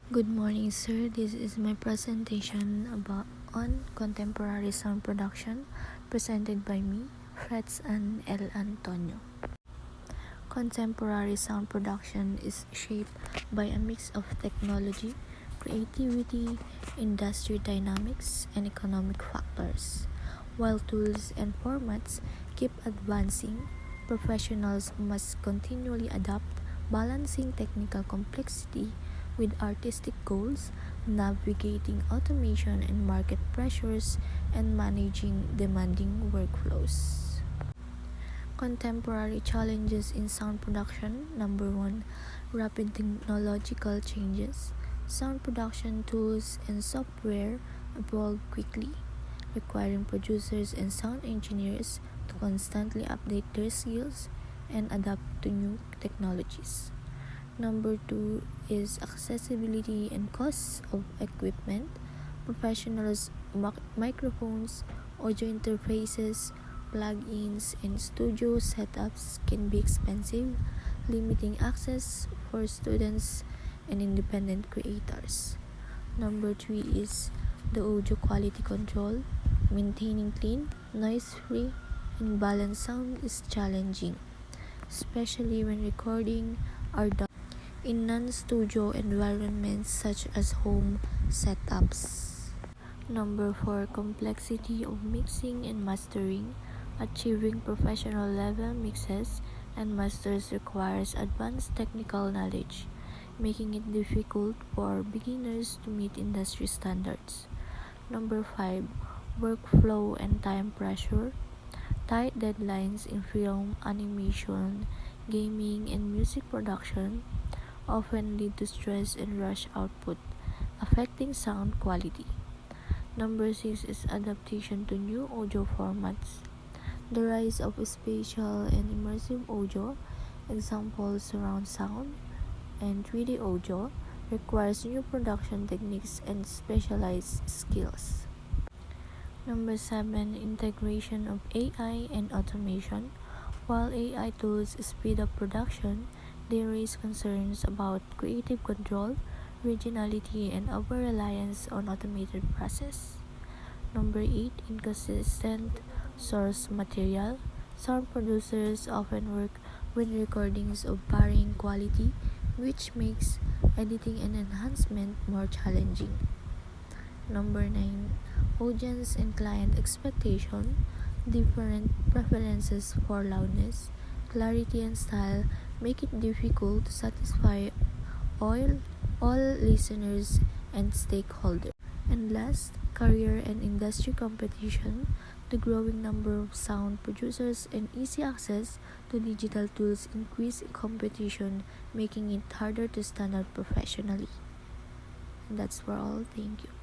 Good morning, sir. This is my presentation about on contemporary sound production, presented by me, FRETZ-ANNE L. Antonio. Contemporary sound production is shaped by a mix of technology, creativity, industry dynamics, and economic factors. While tools and formats keep advancing, professionals must continually adapt, balancing technical complexity with artistic goals, navigating automation and market pressures, and managing demanding workflows. Contemporary challenges in sound production. Number 1, rapid technological changes. Sound production tools and software evolve quickly, requiring producers and sound engineers to constantly update their skills and adapt to new technologies. Number 2 is accessibility and costs of equipment. Professionals' microphones, audio interfaces, plugins, and studio setups can be expensive, limiting access for students and independent creators. Number 3 is the audio quality control. Maintaining clean, noise-free, and balanced sound is challenging, especially when recording are done in non-studio environments such as home setups. Number 4, complexity of mixing and mastering. Achieving professional level mixes and masters requires advanced technical knowledge, making it difficult for beginners to meet industry standards. Number 5, workflow and time pressure. Tight deadlines in film, animation, gaming, and music production often lead to stress and rush output, affecting sound quality. Number 6 is adaptation to new audio formats. The rise of spatial and immersive audio, examples surround sound and 3D audio, requires new production techniques and specialized skills. Number 7, integration of AI and automation. While AI tools speed up production, they raise concerns about creative control, originality, and over-reliance on automated process. Number 8, inconsistent source material. Sound producers often work with recordings of varying quality, which makes editing and enhancement more challenging. Number 9, audience and client expectation. Different preferences for loudness, clarity, and style make it difficult to satisfy all listeners and stakeholders. And last, career and industry competition. The growing number of sound producers and easy access to digital tools increase competition, making it harder to stand out professionally. And that's for all. Thank you.